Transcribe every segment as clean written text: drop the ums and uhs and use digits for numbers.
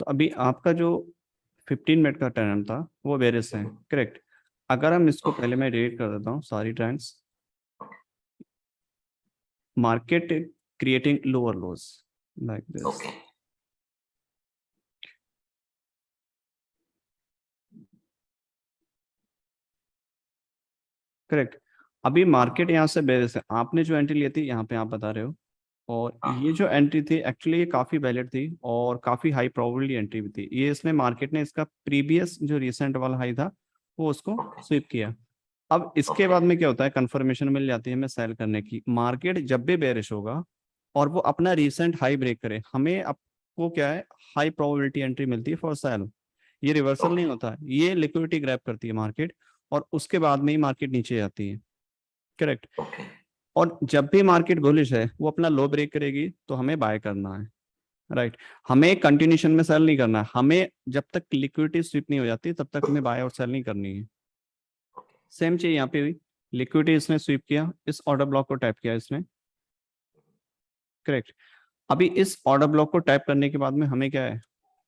तो अभी आपका जो 15 मिनट का टाइम था वो बेरिस है, करेक्ट। अगर हम इसको पहले मैं रीड कर देता हूँ सारी trends. Market creating lower lodge like this, okay correct. अभी मार्केट यहाँ से बेरिस है, आपने जो एंट्री ली थी यहाँ पे आप बता रहे हो, और ये हाँ जो एंट्री थी एक्चुअली ये काफी वैलिड थी और काफी हाई प्रोबेबिलिटी एंट्री भी थी। ये इसने मार्केट ने इसका प्रीवियस जो रिसेंट वाला हाई था वो उसको ओके स्वीप किया। अब इसके ओके बाद में क्या होता है, कंफर्मेशन मिल जाती है हमें सेल करने की। मार्केट जब भी बेरिश होगा और वो अपना रिसेंट हाई ब्रेक करे, हमें आपको क्या है, हाई प्रोबेबिलिटी एंट्री मिलती है फॉर सेल। ये रिवर्सल नहीं ओके होता, ये लिक्विडिटी ग्रैब करती है मार्केट, और उसके बाद में ही मार्केट नीचे जाती है, करेक्ट। ओके और जब भी मार्केट बुलिश है वो अपना लो ब्रेक करेगी तो हमें बाय करना है, राइट। हमें कंटिन्यूशन में सेल नहीं करना है, हमें जब तक लिक्विडिटी स्वीप नहीं हो जाती तब तक हमें बाय और सेल नहीं करनी है। सेम चीज यहाँ पे हुई, लिक्विडिटी इसने स्वीप किया, इस ऑर्डर ब्लॉक को टैप किया इसने, करेक्ट। अभी इस ऑर्डर ब्लॉक को टैप करने के बाद में हमें क्या है,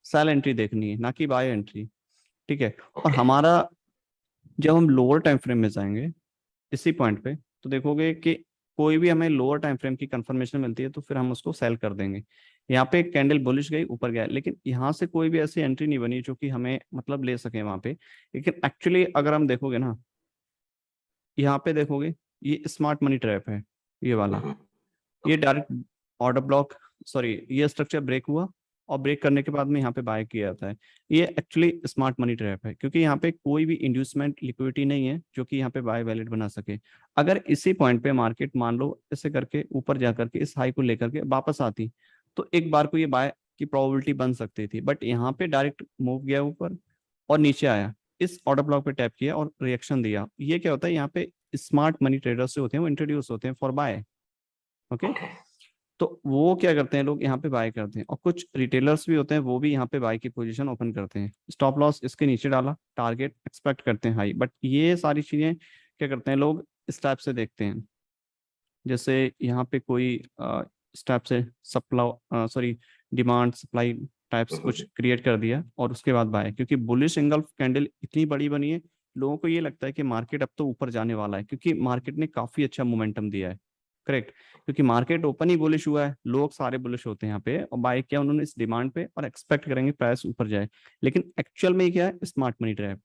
सेल एंट्री देखनी है, ना कि बाय एंट्री, ठीक है। और ओके हमारा जब हम लोअर टाइम फ्रेम में जाएंगे इसी पॉइंट पे, तो देखोगे कि कोई भी हमें लोअर टाइम फ्रेम की कंफर्मेशन मिलती है तो फिर हम उसको सेल कर देंगे। यहाँ पे एक कैंडल बुलिश गई ऊपर गया, लेकिन यहाँ से कोई भी ऐसी एंट्री नहीं बनी जो कि हमें मतलब ले सके वहां पे। लेकिन एक्चुअली अगर हम देखोगे ना, यहाँ पे देखोगे ये स्मार्ट मनी ट्रैप है, ये वाला। ये okay direct order block, sorry, ये स्ट्रक्चर ब्रेक हुआ और ब्रेक करने के बाद में यहाँ पे बाय किया जाता है। ये एक्चुअली स्मार्ट मनी ट्रैप है, क्योंकि यहाँ पे कोई भी इंड्यूसमेंट लिक्विडिटी नहीं है जो कि यहाँ पे बाय वैलिड बना सके। अगर इसी पॉइंट पे मार्केट मान लो ऐसे करके ऊपर जा करके इस हाई को लेकर के वापस आती, तो एक बार को ये बाय की प्रोबेबिलिटी बन सकती थी, बट यहाँ पे डायरेक्ट मूव गया ऊपर और नीचे आया, इस ऑर्डर ब्लॉक पे टैप किया और रिएक्शन दिया। ये क्या होता है, यहाँ पे स्मार्ट मनी ट्रेडर्स जो होते हैं वो इंट्रोड्यूस होते हैं फॉर बाय, ओके। ओके तो वो क्या करते हैं, लोग यहाँ पे बाय करते हैं, और कुछ रिटेलर्स भी होते हैं वो भी यहाँ पे बाय की पोजीशन ओपन करते हैं। स्टॉप लॉस इसके नीचे डाला, टारगेट एक्सपेक्ट करते हैं हाई, बट ये सारी चीजें क्या करते हैं लोग, इस टाइप से देखते हैं। जैसे यहाँ पे कोई इस टाइप से supply, sorry, demand supply types कुछ क्रिएट कर दिया और उसके बाद बाय, क्योंकि बुलिश इंगल्फ कैंडल इतनी बड़ी बनी है, लोगों को ये लगता है कि मार्केट अब तो ऊपर जाने वाला है, क्योंकि मार्केट ने काफी अच्छा मोमेंटम दिया है, करेक्ट। क्योंकि मार्केट ओपन ही बुलिश हुआ है, लोग सारे बुलिश होते हैं यहाँ पे, और बाय किया उन्होंने इस डिमांड पे और एक्सपेक्ट करेंगे प्राइस ऊपर जाए। लेकिन एक्चुअल में क्या है, स्मार्ट मनी ट्रैप,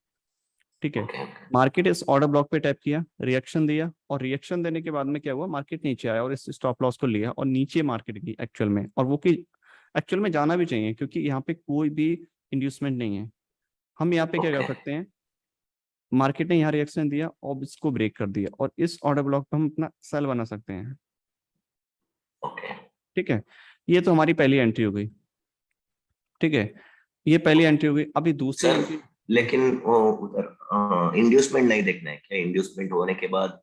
ठीक है। ओके मार्केट इस ऑर्डर ब्लॉक पे टैप किया, रिएक्शन दिया, और रिएक्शन देने के बाद में क्या हुआ, मार्केट नीचे आया और इस स्टॉप लॉस को लिया और नीचे मार्केट की एक्चुअल में, और वो कि एक्चुअल में जाना भी चाहिए क्योंकि यहाँ पे कोई भी इंड्यूसमेंट नहीं है। हम यहाँ पे क्या कर ओके सकते हैं, मार्केट ने यहाँ रिएक्शन दिया और इसको ब्रेक कर दिया, और इस ऑर्डर ब्लॉक पे हम अपना सेल बना सकते हैं, ओके ठीक है। ये तो हमारी पहली एंट्री हो गई, ठीक है। ये पहली एंट्री हो गई, अभी दूसरी सर एंट्री। लेकिन वो उधर इंड्यूसमेंट नहीं देखना है क्या? इंड्यूसमेंट होने के बाद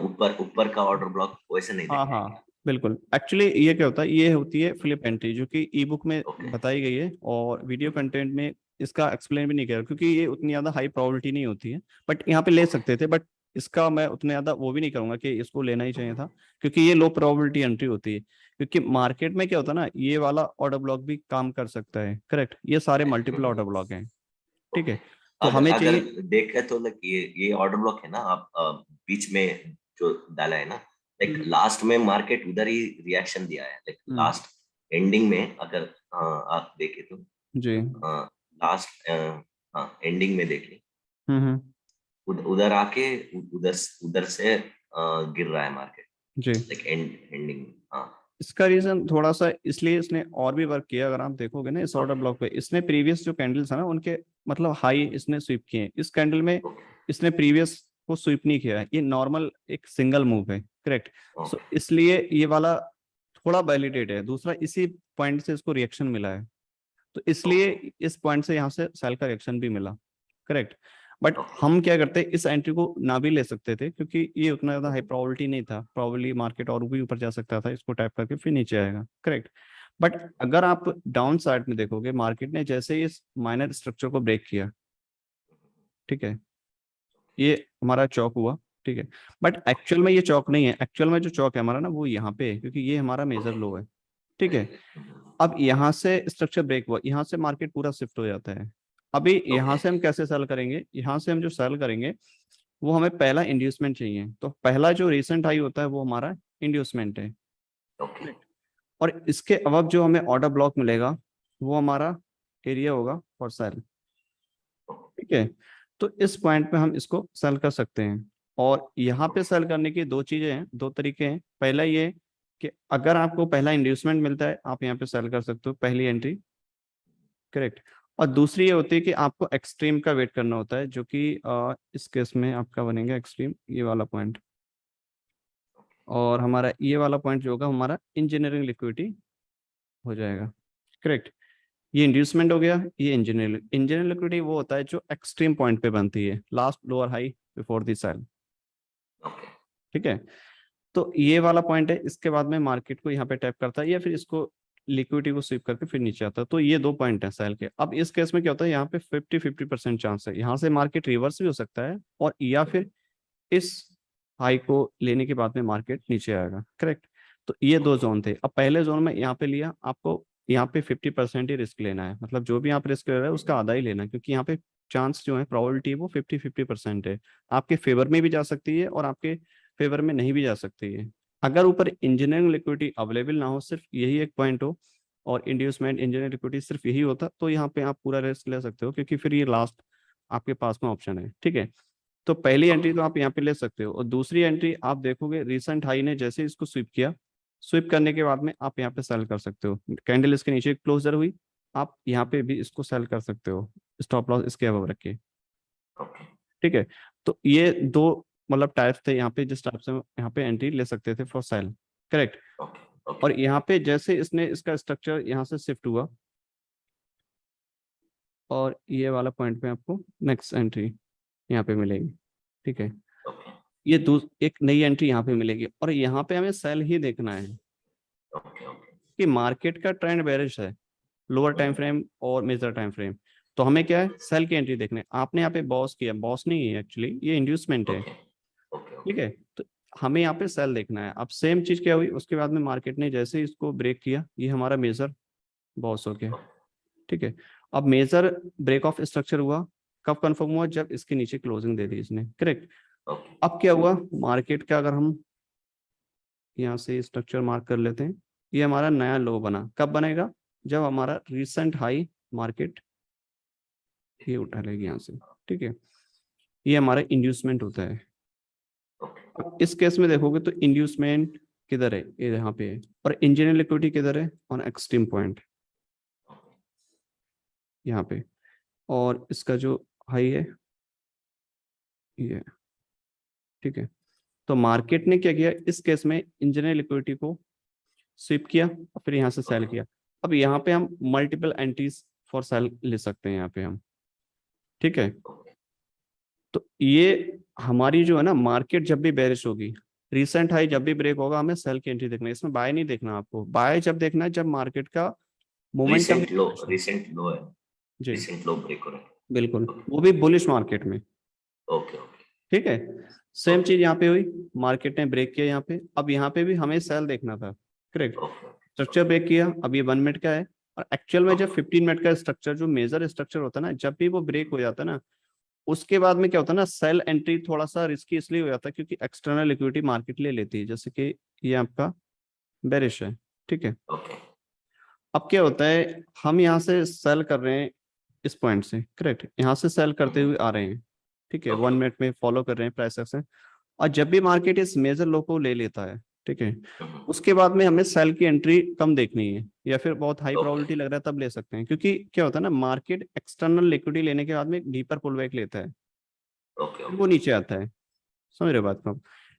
ऊपर ऊपर का ऑर्डर ब्लॉक वैसे नहीं हाँ देखना है क्या? हाँ बिल्कुल, एक्चुअली ये क्या होता है, ये होती है फ्लिप एंट्री जो कि ई बुक में ओके बताई गई है, और वीडियो कंटेंट में इसका एक्सप्लेन भी नहीं किया क्योंकि ये उतनी ज़्यादा हाई प्रोबेबिलिटी नहीं होती है। बट यहाँ पे ले ओके सकते थे, बट इसका मैं उतने ज़्यादा वो भी नहीं करूंगा कि इसको लेना ही चाहिए था, क्योंकि ये लो प्रोबेबिलिटी एंट्री होती है। क्योंकि मार्केट में क्या होता है ना, ये वाला ऑर्डर ब्लॉक भी काम कर सकता है, करेक्ट। ये सारे मल्टीपल ऑर्डर ब्लॉक हैं, ठीक ओके है। तो अगर हमें अगर चाहिए। देखे तो लाइक ये ऑर्डर ब्लॉक है ना, आप बीच में जो डाला है ना, लाइक हम्म लास्ट में मार्केट उधर ही रिएक्शन दिया है, लाइक हम्म, लास्ट एंडिंग में अगर आप देखे तो जी। लास्ट हाँ एंडिंग में देख ली, हम्म, उधर आके उधर उधर से गिर रहा है मार्केट, जी। Like ending. हाँ इसका रीजन थोड़ा सा इसलिए इसने और भी वर्क किया, अगर आप देखोगे ना इस ऑर्डर ओके ब्लॉक पे, इसने प्रीवियस जो कैंडल्स है ना उनके मतलब हाई इसने स्वीप किए हैं। इस कैंडल में ओके इसने प्रीवियस को स्वीप नहीं किया है, ये नॉर्मल एक सिंगल मूव है, करेक्ट। सो ओके इसलिए ये वाला थोड़ा वैलिडेट है। दूसरा, इसी पॉइंट से इसको रिएक्शन मिला है, तो इसलिए ओके इस पॉइंट से यहाँ से सेल का रिएक्शन भी मिला, करेक्ट। बट ओके हम क्या करते, इस एंट्री को ना भी ले सकते थे क्योंकि ये उतना ज्यादा हाई प्रोबेबिलिटी नहीं था, प्रोबेबली मार्केट और भी ऊपर जा सकता था, इसको टैप करके फिर नीचे आएगा, करेक्ट। बट अगर आप डाउन साइड में देखोगे, मार्केट ने जैसे ही इस माइनर स्ट्रक्चर को ब्रेक किया, ठीक है, ये हमारा चौक हुआ, ठीक है। बट एक्चुअल में ये चौक नहीं है, एक्चुअल में जो चौक है हमारा ना वो यहाँ पे है, क्योंकि ये हमारा मेजर लो है, ठीक है। अब यहाँ से स्ट्रक्चर ब्रेक हुआ, यहाँ से मार्केट पूरा शिफ्ट हो जाता है। अभी यहाँ ओके से हम कैसे सेल करेंगे, यहाँ से हम जो सेल करेंगे वो हमें पहला इंड्यूसमेंट चाहिए, तो पहला जो रिसेंट हाई होता है वो हमारा इंड्यूसमेंट है। Okay Correct. और इसके अब जो हमें ऑर्डर ब्लॉक मिलेगा वो हमारा एरिया होगा फॉर सेल। ठीक है, तो इस पॉइंट पे हम इसको सेल कर सकते हैं। और यहाँ पे सेल करने की दो चीजें हैं, दो तरीके हैं। पहला ये कि अगर आपको पहला इंड्यूसमेंट मिलता है आप यहाँ पे सेल कर सकते हो, पहली एंट्री। करेक्ट। और दूसरी ये होती है कि आपको एक्सट्रीम का वेट करना होता है, जो कि इस केस में आपका बनेगा एक्सट्रीम ये वाला पॉइंट। और हमारा ये वाला पॉइंट जो होगा हमारा इंजीनियरिंग लिक्विडिटी हो जाएगा। करेक्ट। ये इंड्यूसमेंट हो गया, ये इंजीनियरिंग लिक्विडिटी वो होता है जो एक्सट्रीम पॉइंट पे बनती है, last lower high before the sale. Okay ठीक है, तो ये वाला पॉइंट है, इसके बाद में मार्केट को यहाँ पे टैप करता है या फिर इसको लिक्विडिटी को स्वीप करके फिर नीचे आता है। तो ये दो पॉइंट है सेल के। अब इस केस में क्या होता है, यहाँ पे 50-50% चांस है, यहाँ से मार्केट रिवर्स भी हो सकता है और या फिर इस हाई को लेने के बाद में मार्केट नीचे आएगा। करेक्ट। तो ये दो जोन थे। अब पहले जोन में यहाँ पे लिया, आपको यहाँ पे 50% ही रिस्क लेना है, मतलब जो भी आप रिस्क ले रहे हैं उसका आधा ही लेना है, क्योंकि यहाँ पे चांस जो है प्रोबेबिलिटी वो 50-50% है। आपके फेवर में भी जा सकती है और आपके फेवर में नहीं भी जा सकती है। अगर ऊपर इंजीनियरिंग लिक्विडिटी अवेलेबल ना हो, सिर्फ यही एक पॉइंट हो और इंड्यूसमेंट इंजीनियरिंग लिक्विडिटी सिर्फ यही होता, तो यहाँ पे आप पूरा रिस्क ले सकते हो, क्योंकि फिर ये लास्ट आपके पास में ऑप्शन है। ठीक है, तो पहली एंट्री तो आप यहाँ पे ले सकते हो, और दूसरी एंट्री आप देखोगे रिसेंट हाई ने जैसे इसको स्विप किया, स्विप करने के बाद में आप यहाँ पे सेल कर सकते हो। कैंडल इसके नीचे क्लोजर हुई, आप यहाँ पे भी इसको सेल कर सकते हो, स्टॉप लॉस इसके अबव रख के। ओके ठीक है, तो ये दो मतलब टाइप्स थे यहाँ पे, जिस टाइप से यहाँ पे एंट्री ले सकते थे for sale. Correct. Okay okay और यहाँ पे जैसे इसने इसका स्ट्रक्चर यहाँ से शिफ्ट हुआ, और ये वाला पॉइंट पे आपको नेक्स्ट एंट्री यहाँ पे मिलेगी। ठीक है, ओके ये एक नई एंट्री यहाँ पे मिलेगी, और यहाँ पे हमें सेल ही देखना है ओके ओके कि मार्केट का ट्रेंड बेरिश है, लोअर टाइम फ्रेम और मेजर टाइम फ्रेम। तो हमें क्या है, सेल की एंट्री देखना है। आपने यहाँ पे बॉस किया, बॉस नहीं है एक्चुअली, ये इंड्यूसमेंट है। ओके ओके ठीक ओके है, तो हमें यहाँ पे सेल देखना है। अब सेम चीज क्या हुई, उसके बाद में मार्केट ने जैसे इसको ब्रेक किया, ये हमारा मेजर बॉस हो गया। ठीक है, अब मेजर ब्रेक ऑफ स्ट्रक्चर हुआ, कब कंफर्म हुआ, जब इसके नीचे क्लोजिंग दे दी इसने। करेक्ट। ओके अब क्या हुआ, मार्केट का अगर हम यहाँ से स्ट्रक्चर मार्क कर लेते हैं, ये हमारा नया लो बना, कब बनेगा, जब हमारा रिसेंट हाई मार्केट ये उठा लेगी यहाँ से। ठीक है, ये हमारा इंड्यूसमेंट होता है। ओके अब इस केस में देखोगे तो इंड्यूसमेंट किधर है, ये यहाँ पे है, और इंजीनियर लिक्विडिटी किधर है, ऑन एक्सट्रीम पॉइंट यहाँ पे, और इसका जो हाई है ये। ठीक है, तो मार्केट ने क्या किया, इस केस में इंजीनियर लिक्विडिटी को स्विप किया और फिर यहाँ से सेल किया। अब यहाँ पे हम मल्टीपल एंट्रीज फॉर सेल ले सकते हैं यहाँ पे हम। ठीक है, तो ये हमारी जो है ना, मार्केट जब भी बेरिश होगी, रिसेंट हाई जब भी ब्रेक होगा, हमें सेल की एंट्री देखना है, इसमें बाय नहीं देखना आपको। बाय जब देखना है जब मार्केट का मोमेंटम। रिसेंट लो है जी रिसेंट लो ब्रेक हो रहा बिल्कुल, है वो भी बुलिश मार्केट में। ओके ओके ठीक है, सेम ओके चीज यहाँ पे हुई, मार्केट ने ब्रेक किया यहाँ पे, अब यहाँ पे भी हमें सेल देखना था। करेक्ट, ओके स्ट्रक्चर ब्रेक किया, अब ये 1 मिनट का है, और एक्चुअल में जब 15 मिनट का स्ट्रक्चर जो मेजर स्ट्रक्चर होता है ना, जब भी वो ब्रेक हो जाता है ना, उसके बाद में क्या होता है ना, सेल एंट्री थोड़ा सा रिस्की इसलिए हो जाता है क्योंकि एक्सटर्नल लिक्विडिटी मार्केट ले लेती है, जैसे कि ये आपका बेरिश है। ठीक है, ओके अब क्या होता है, हम यहाँ से सेल कर रहे हैं इस पॉइंट से। करेक्ट, यहाँ से सेल करते हुए आ रहे हैं। ठीक है, 1 मिनट में फॉलो कर रहे हैं प्राइस एक्शन, और जब भी मार्केट इस मेजर लो को ले लेता है, ठीक है, उसके बाद में हमें सेल की एंट्री कम देखनी है, या फिर बहुत हाई ओके प्रोबेबिलिटी लग रहा है तब ले सकते हैं, क्योंकि क्या होता है ना, मार्केट एक्सटर्नल लिक्विडिटी लेने के बाद में डीपर पुल बैक लेता है, ओके फिर वो नीचे आता है। समझ रहे हो बात को।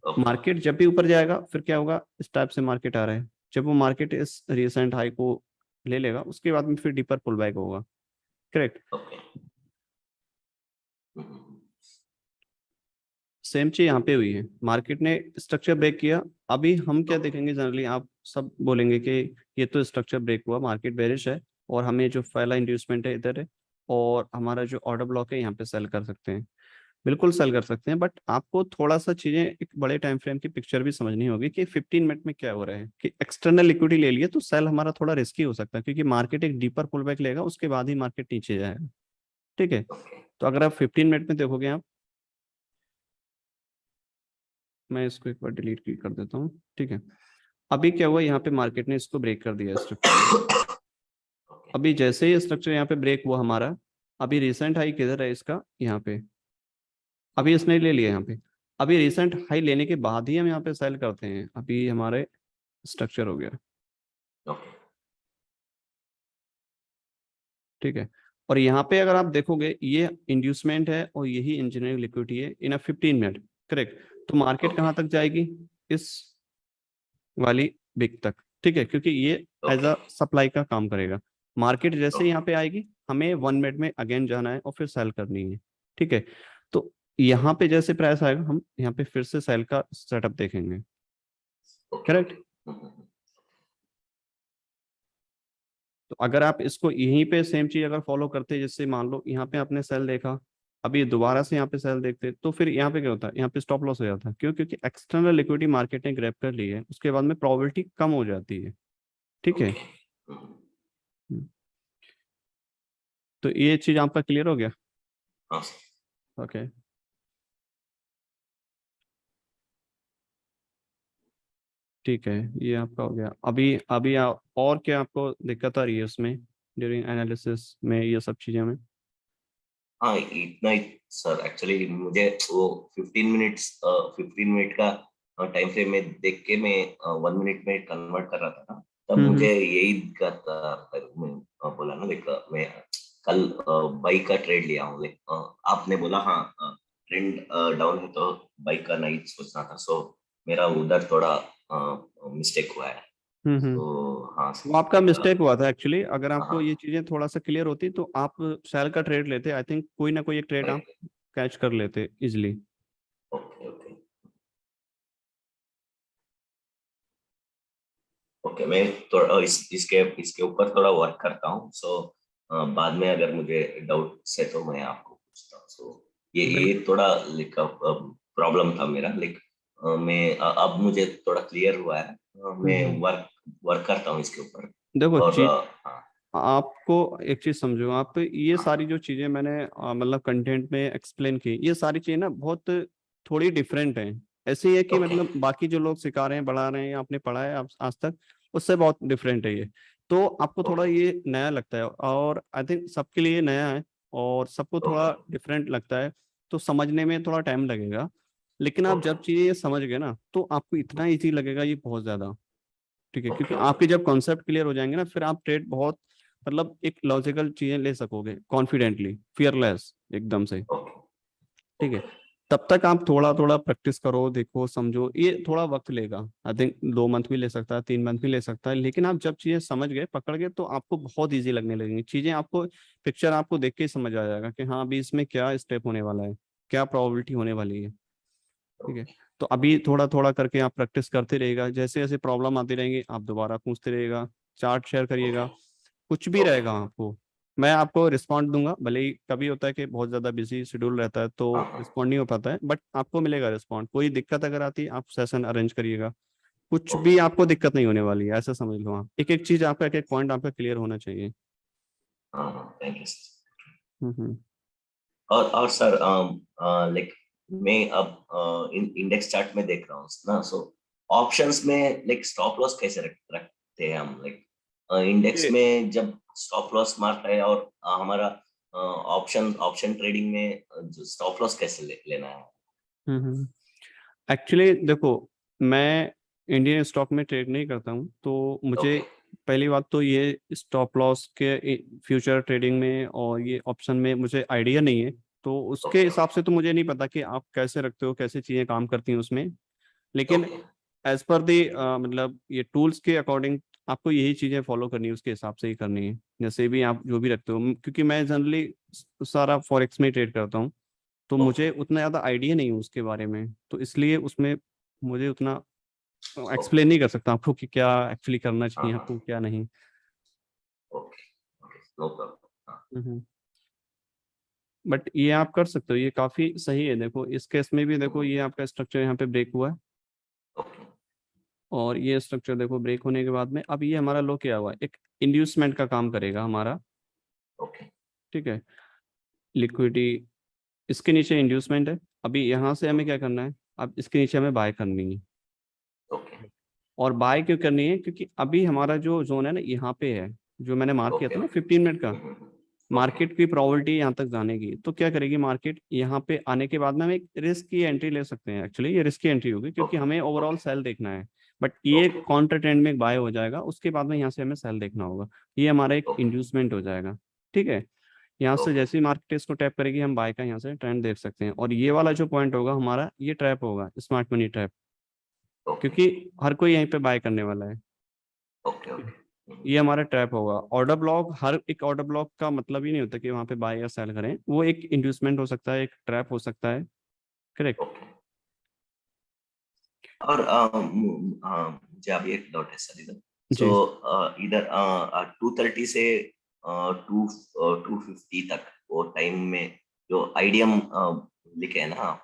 ओके मार्केट जब भी ऊपर जाएगा फिर क्या होगा, इस टाइप से मार्केट आ रहा है, जब वो मार्केट इस रिसेंट हाई को ले लेगा उसके बाद में फिर डीपर पुल बैक होगा। करेक्ट, ओके सेम चीज यहाँ पे हुई है, मार्केट ने स्ट्रक्चर ब्रेक किया। अभी हम क्या ओके देखेंगे, जनरली आप सब बोलेंगे कि ये तो स्ट्रक्चर ब्रेक हुआ, मार्केट बेरिश है, और हमें जो पहला इंड्यूसमेंट है इधर है, और हमारा जो ऑर्डर ब्लॉक है यहाँ पे सेल कर सकते हैं। बिल्कुल सेल कर सकते हैं, बट आपको थोड़ा सा चीजें एक बड़े टाइम फ्रेम की पिक्चर भी समझनी होगी कि 15 मिनट में क्या हो रहा है। कि एक्सटर्नल लिक्विडिटी ले लिए तो सेल हमारा थोड़ा रिस्की हो सकता है, क्योंकि मार्केट एक डीपर पुल बैक लेगा, उसके बाद ही मार्केट नीचे जाएगा। ठीक है, ओके तो अगर आप 15 मिनट में देखोगे आप, मैं इसको एक बार डिलीट कर देता हूँ। ठीक है, अभी क्या हुआ, यहाँ पे मार्केट ने इसको ब्रेक कर दिया स्ट्रक्चर को। ओके अभी जैसे ही स्ट्रक्चर यहाँ पे ब्रेक हुआ हमारा, अभी रिसेंट हाई किधर है इसका, यहाँ पे। अभी इसने ले लिया यहाँ पे। अभी रिसेंट हाई लेने के बाद ही हम यहाँ पे सेल करते हैं। अभी हमारे स्ट्रक्चर हो गया। ओके ठीक है, और यहाँ पे अगर आप देखोगे ये इंड्यूसमेंट है और यही इंजीनियरिंग लिक्विडिटी है इन 15 मिनट। करेक्ट, तो मार्केट ओके कहाँ तक जाएगी, इस वाली बिग तक। ठीक है, क्योंकि ये एज ओके अ सप्लाई का काम करेगा। मार्केट जैसे यहाँ पे आएगी, हमें 1 मिनट में अगेन जाना है और फिर सेल करनी है। ठीक है, तो यहाँ पे जैसे प्राइस आएगा, हम यहाँ पे फिर से सेल का सेटअप देखेंगे। ओके करेक्ट, ओके तो अगर आप इसको यहीं पे सेम चीज अगर फॉलो करते, जैसे मान लो यहाँ पे आपने सेल देखा, अभी दोबारा से यहाँ पे सेल देखते, तो फिर यहाँ पे क्या होता है, यहाँ पे स्टॉप लॉस हो जाता है। क्यों, क्योंकि एक्सटर्नल लिक्विडिटी मार्केट ने ग्रैब कर ली है, उसके बाद में प्रोबेबिलिटी कम हो जाती है। ठीक है, ओके हम्म, तो ये चीज आपका क्लियर हो गया। हाँ सर। ओके, ठीक है, ये आपका हो गया। अभी अभी और क्या आपको दिक्कत आ रही है उसमें, ड्यूरिंग एनालिसिस में, ये सब चीजें में। हाँ इतना ही सर, एक्चुअली मुझे वो 15 मिनट का टाइम फ्रेम में देख के मैं 1 मिनट में कन्वर्ट कर रहा था ना, तब हम्म। मुझे यही दिक्कत मैं बोला ना, लाइक मैं कल बाइक का ट्रेड लिया हूँ, लाइक आपने बोला हाँ ट्रेंड डाउन है तो बाइक का नहीं सोचना था, सो मेरा उधर थोड़ा मिस्टेक हुआ है। हम्म। तो हाँ वो आपका लाइक मिस्टेक हुआ था एक्चुअली। अगर हाँ आपको हाँ ये चीजें थोड़ा सा क्लियर होती तो आप सेल का ट्रेड लेते, आई थिंक कोई ना कोई एक ट्रेड आप कैच कर लेते इजिली। ओके ओके ओके, मैं थोड़ा इसके इसके ऊपर थोड़ा वर्क करता हूँ, सो बाद में अगर मुझे डाउट से तो मैं आपको पूछता हूँ। सो ये बिल्कुल, थोड़ा लाइक प्रॉब्लम था मेरा, लाइक मैं अब मुझे थोड़ा क्लियर हुआ है। मैं हम्म। वर्क वर्क करता हूँ इसके ऊपर। देखो और चीज, हाँ आपको एक चीज समझो, आप ये हाँ सारी जो चीजें मैंने मतलब कंटेंट में एक्सप्लेन की, ये सारी चीजें ना बहुत थोड़ी डिफरेंट हैं। ऐसे ही है कि ओके मतलब बाकी जो लोग सिखा रहे हैं, बढ़ा रहे हैं, या आपने पढ़ा है आज तक, उससे बहुत डिफरेंट है ये। तो आपको थोड़ा ओके ये नया लगता है, और आई थिंक सबके लिए नया है, और सबको ओके थोड़ा डिफरेंट लगता है, तो समझने में थोड़ा टाइम लगेगा। लेकिन आप ओके जब चीजें ये समझ गए ना, तो आपको इतना इजी लगेगा ये बहुत ज्यादा। ठीक है, ओके क्योंकि ओके आपके जब कॉन्सेप्ट क्लियर हो जाएंगे ना, फिर आप ट्रेड बहुत मतलब एक लॉजिकल चीजें ले सकोगे कॉन्फिडेंटली, फियरलेस एकदम से। ओके ठीक है, ओके तब तक आप थोड़ा थोड़ा प्रैक्टिस करो, देखो, समझो, ये थोड़ा वक्त लेगा। आई थिंक 2 मंथ भी ले सकता है, 3 मंथ भी ले सकता है, लेकिन आप जब चीजें समझ गए, पकड़ गए, तो आपको बहुत इजी लगने लगेंगी चीजें। आपको पिक्चर आपको देख के ही समझ आ जाएगा कि हाँ अभी इसमें क्या स्टेप होने वाला है, क्या प्रोबेबिलिटी होने वाली है। ठीक है, तो अभी थोड़ा थोड़ा करके आप प्रैक्टिस करते रहेगा, जैसे जैसे प्रॉब्लम आती रहेंगी आप दोबारा पूछते रहेगा, चार्ट शेयर ओके करिएगा, कुछ भी ओके रहेगा आपको, मैं आपको रिस्पॉन्ड दूंगा। भले ही कभी होता है कि बहुत ज्यादा बिजी शेड्यूल रहता है तो हाँ हाँ रिस्पॉन्ड नहीं हो पाता है, बट आपको मिलेगा रिस्पॉन्ड। कोई दिक्कत अगर आती है, आप सेशन अरेंज करिएगा, कुछ ओके भी आपको दिक्कत नहीं होने वाली है, ऐसा समझ लो आप। एक एक चीज आपका, एक एक पॉइंट आपका क्लियर होना चाहिए। हाँ हाँ, थैंक यू। हम्म। और सर लाइक मैं अब इंडेक्स चार्ट में देख रहा हूँ ना, सो ऑप्शंस में लाइक स्टॉप लॉस कैसे रखते हैं हम, लाइक इंडेक्स ये में जब स्टॉप लॉस मारता है, और हमारा ऑप्शन ऑप्शन ट्रेडिंग में जो स्टॉप लॉस कैसे लेना है। एक्चुअली देखो, मैं इंडियन स्टॉक में ट्रेड नहीं करता हूँ, तो मुझे ओके पहली बात तो ये स्टॉप लॉस के फ्यूचर ट्रेडिंग में और ये ऑप्शन में मुझे आइडिया नहीं है। तो उसके ओके हिसाब से तो मुझे नहीं पता कि आप कैसे रखते हो, कैसे चीज़ें काम करती हैं उसमें। लेकिन ओके एज पर दी मतलब ये टूल्स के अकॉर्डिंग आपको यही चीज़ें फॉलो करनी है, उसके हिसाब से ही करनी है, जैसे भी आप जो भी रखते हो। क्योंकि मैं जनरली सारा फॉरेक्स में ट्रेड करता हूँ, तो मुझे ओके उतना ज़्यादा आइडिया नहीं है उसके बारे में, तो इसलिए उसमें मुझे उतना ओके एक्सप्लेन नहीं कर सकता आपको कि क्या एक्चुअली करना हाँ चाहिए हाँ आपको, क्या नहीं। ओके ओके नो प्रॉब्लम हाँ। हम्म। बट ये आप कर सकते हो, ये काफी सही है। देखो इस केस में भी देखो ये आपका स्ट्रक्चर यहाँ पे ब्रेक हुआ है, ओके और ये स्ट्रक्चर देखो ब्रेक होने के बाद में अब ये हमारा लो क्या हुआ है, एक इंड्यूसमेंट का काम करेगा हमारा। ओके ठीक है, लिक्विडिटी इसके नीचे इंड्यूसमेंट है। अभी यहाँ से हमें क्या करना है, अब इसके नीचे हमें बाय करनी है। ओके और बाय क्यों करनी है, क्योंकि अभी हमारा जो जोन है ना यहाँ पे है, जो मैंने मार्क किया ओके था ना ओके 15 मिनट का। ओके मार्केट की प्रोबेबिलिटी यहाँ तक जाने की, तो क्या करेगी मार्केट, यहाँ पे आने के बाद में हम एक रिस्क की एंट्री ले सकते हैं। एक्चुअली ये रिस्क की एंट्री होगी क्योंकि ओके हमें ओवरऑल ओके सेल देखना है। बट ये ओके काउंटर ट्रेंड में एक बाय हो जाएगा, उसके बाद में यहाँ से हमें सेल देखना होगा। ये हमारा एक ओके इंड्यूसमेंट हो जाएगा। ठीक है, यहाँ से ओके जैसे ही मार्केट इसको टैप करेगी हम बाय का यहाँ से ट्रेंड देख सकते हैं। और ये वाला जो पॉइंट होगा हमारा, ये ट्रैप होगा, स्मार्ट मनी ट्रैप, ओके क्योंकि हर कोई यहीं पे बाय करने वाला है। ओके ठीक है, ओके ये हमारा ट्रैप होगा। ऑर्डर ब्लॉक, हर एक ऑर्डर ब्लॉक का मतलब ही नहीं होता कि वहां पे बाय या सेल करें, वो एक इंड्यूसमेंट हो सकता है, एक ट्रैप हो सकता है। करेक्ट। ओके और मुझे अभी एक डाउट है सर इधर। सो जी। इधर 2:30 से 2:50 तक वो टाइम में जो आईडीएम लिखे है ना आप,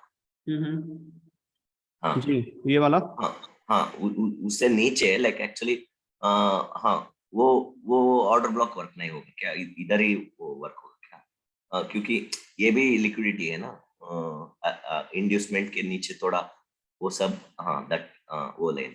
हाँ जी, ये वाला। हाँ हाँ उससे नीचे लाइक एक्चुअली हाँ वो वो ऑर्डर ब्लॉक वर्क नहीं होगा क्या, इधर ही वो वर्क होगा क्या? क्योंकि ये भी लिक्विडिटी है ना, इंड्यूसमेंट के नीचे थोड़ा वो सब, हाँ दैट वो लेन,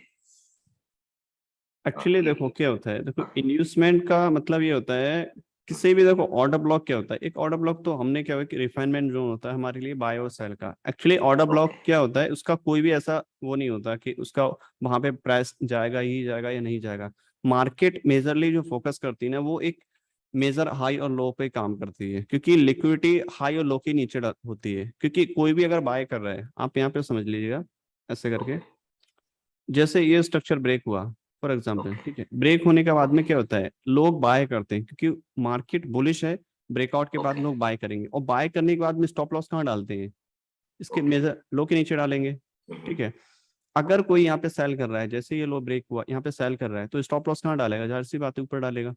हाँ एक्चुअली ये देखो क्या होता है, देखो हाँ इंड्यूसमेंट का मतलब ये होता है किसी भी, देखो ऑर्डर ब्लॉक क्या होता है, एक ऑर्डर ब्लॉक तो हमने क्या हुआ कि रिफाइनमेंट जोन होता है हमारे लिए बाय और सेल का। एक्चुअली ऑर्डर ओके ब्लॉक क्या होता है, उसका कोई भी ऐसा वो नहीं होता कि उसका वहां पे प्राइस जाएगा ही जाएगा या नहीं जाएगा। मार्केट मेजरली जो फोकस करती है ना, वो एक मेजर हाई और लो पे काम करती है, क्योंकि लिक्विडिटी हाई और लो के नीचे होती है। क्योंकि कोई भी अगर बाय कर रहा है, आप यहाँ पे समझ लीजिएगा ऐसे करके, ओके जैसे ये स्ट्रक्चर ब्रेक हुआ फॉर एग्जांपल, ओके ठीक है, ब्रेक होने के बाद में ओके क्या होता है, लोग बाय करते हैं क्योंकि मार्केट बुलिश है। ब्रेकआउट के बाद ओके लोग बाय करेंगे, और बाय करने के बाद में स्टॉप लॉस कहाँ डालते हैं, इसके ओके मेजर लो के नीचे डालेंगे। ठीक है, अगर कोई यहाँ पे सेल कर रहा है, जैसे ये लो ब्रेक हुआ यहाँ पे सेल कर रहा है, तो स्टॉप लॉस कहाँ डालेगा, जाहिर सी बात है ऊपर डालेगा।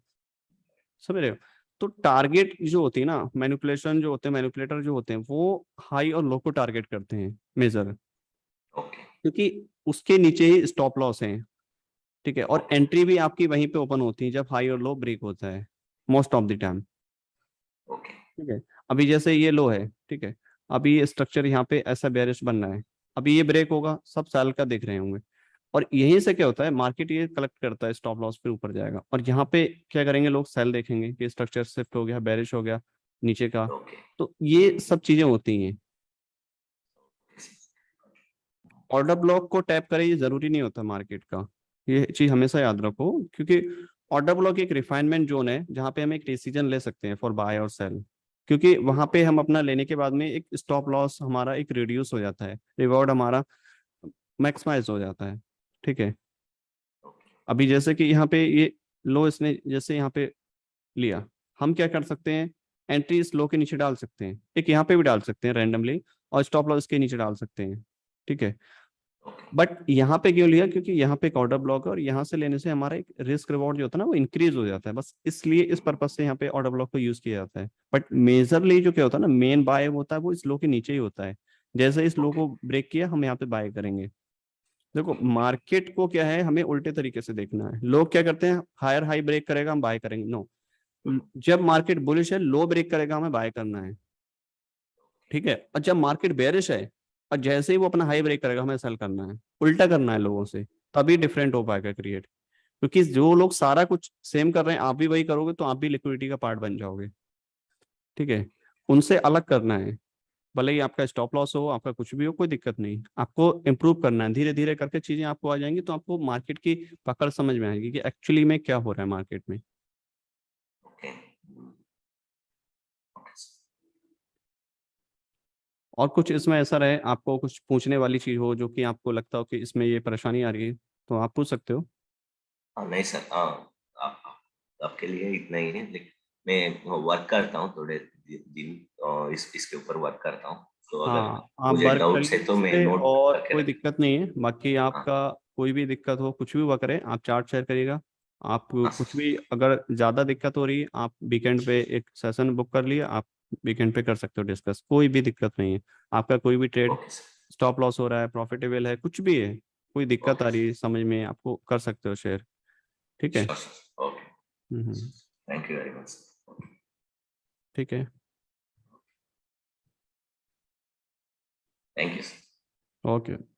समझ रहे हो? तो टारगेट जो होती है ना, मैनिपुलेशन जो होते हैं, मैनिपुलेटर जो होते हैं, वो हाई और लो को टारगेट करते हैं मेजर, ओके क्योंकि उसके नीचे ही स्टॉप लॉस है। ठीक है, और ओके एंट्री भी आपकी वहीं पे ओपन होती है जब हाई और लो ब्रेक होता है, most of the time. Okay ठीक है, अभी जैसे ये लो है, ठीक है, अभी ये स्ट्रक्चर यहाँ पे ऐसा बेरिश बन रहा है, अभी ये ब्रेक होगा, सब सेल का देख रहे होंगे। और यहीं से क्या होता है, मार्केट ये कलेक्ट करता है, स्टॉप लॉस फिर ऊपर जाएगा, और यहाँ पे क्या करेंगे लोग, सेल देखेंगे कि स्ट्रक्चर शिफ्ट हो गया, बेरिश हो गया नीचे का। ओके तो ये सब चीजें होती हैं। ऑर्डर ब्लॉक को टैप करें ये जरूरी नहीं होता मार्केट का, ये चीज हमेशा याद रखो, क्योंकि ऑर्डर ब्लॉक एक रिफाइनमेंट जोन है जहां पे हम एक डिसीजन ले सकते हैं फॉर बाय और सेल। क्योंकि वहां पे हम अपना लेने के बाद में एक स्टॉप लॉस हमारा एक रिड्यूस हो जाता है, रिवॉर्ड हमारा मैक्सिमाइज हो जाता है। ठीक है, अभी जैसे कि यहाँ पे ये लो इसने जैसे यहाँ पे लिया, हम क्या कर सकते हैं, एंट्री इस लो के नीचे डाल सकते हैं, एक यहाँ पे भी डाल सकते हैं रैंडमली, और स्टॉप लॉस के नीचे डाल सकते हैं। ठीक है, बट यहाँ पे क्यों लिया, क्योंकि यहाँ पे एक ऑर्डर ब्लॉक है, और यहाँ से लेने से हमारा एक रिस्क रिवॉर्ड जो होता है ना वो इंक्रीज हो जाता है, बस इसलिए इस पर्पज से यहाँ पे ऑर्डर ब्लॉक को यूज किया जाता है। बट मेजरली जो क्या होता है ना, मेन बाय होता है वो इस लो के नीचे ही होता है। जैसे इस लो ओके को ब्रेक किया, हम यहाँ पे बाय करेंगे। देखो मार्केट को क्या है, हमें उल्टे तरीके से देखना है। लोग क्या करते हैं, हायर हाई ब्रेक करेगा हम बाय करेंगे, नो। जब मार्केट बुलिश है, लो ब्रेक करेगा, हमें बाय करना है। ठीक है, और जब मार्केट बेरिश है, और जैसे ही वो अपना हाई ब्रेक करेगा, हमें सेल करना है, उल्टा करना है लोगों से, तभी डिफरेंट हो पाएगा क्रिएट। क्योंकि जो लोग सारा कुछ सेम कर रहे हैं, आप भी वही करोगे तो आप भी लिक्विडिटी का पार्ट बन जाओगे। ठीक है, उनसे अलग करना है। भले ही आपका स्टॉप लॉस हो, आपका कुछ भी हो, कोई दिक्कत नहीं, आपको इम्प्रूव करना है, धीरे धीरे करके चीजें आपको आ जाएंगी, तो आपको मार्केट की पकड़ समझ में आएगी कि एक्चुअली में क्या हो रहा है मार्केट में। ओके और कुछ इसमें ऐसा रहे आपको कुछ पूछने वाली चीज हो, जो कि आपको लगता हो कि इसमें ये परेशानी आ रही है, तो आप पूछ सकते हो। हाँ नहीं सर, हाँ आपके लिए इतना ही है, लेकिन मैं वर्क करता हूँ थोड़े दिन इसके ऊपर वर्क करता हूँ, तो अगर हाँ, आप मुझे वर्क डाउट्स है करिए तो इस मैं पे, नोट और करके कोई रख। दिक्कत नहीं है। बाकी हाँ आपका कोई भी दिक्कत हो, कुछ भी हुआ करे, आप चार्ट शेयर करिएगा। आप हाँ कुछ भी अगर ज़्यादा दिक्कत हो रही है, आप वीकेंड पे एक सेशन बुक कर लिए, आप वीकेंड पे कर सकते हो डिस्कस, कोई भी दिक्कत नहीं है। आपका कोई भी trade okay sir, stop loss हो रहा है, प्रॉफिटेबल है, कुछ भी है, कोई दिक्कत ओके आ सर, रही है समझ में, आपको कर सकते हो शेयर। ठीक है। Sure sir, okay, hmm. Thank you very much, ठीक है। Thank you sir. ओके।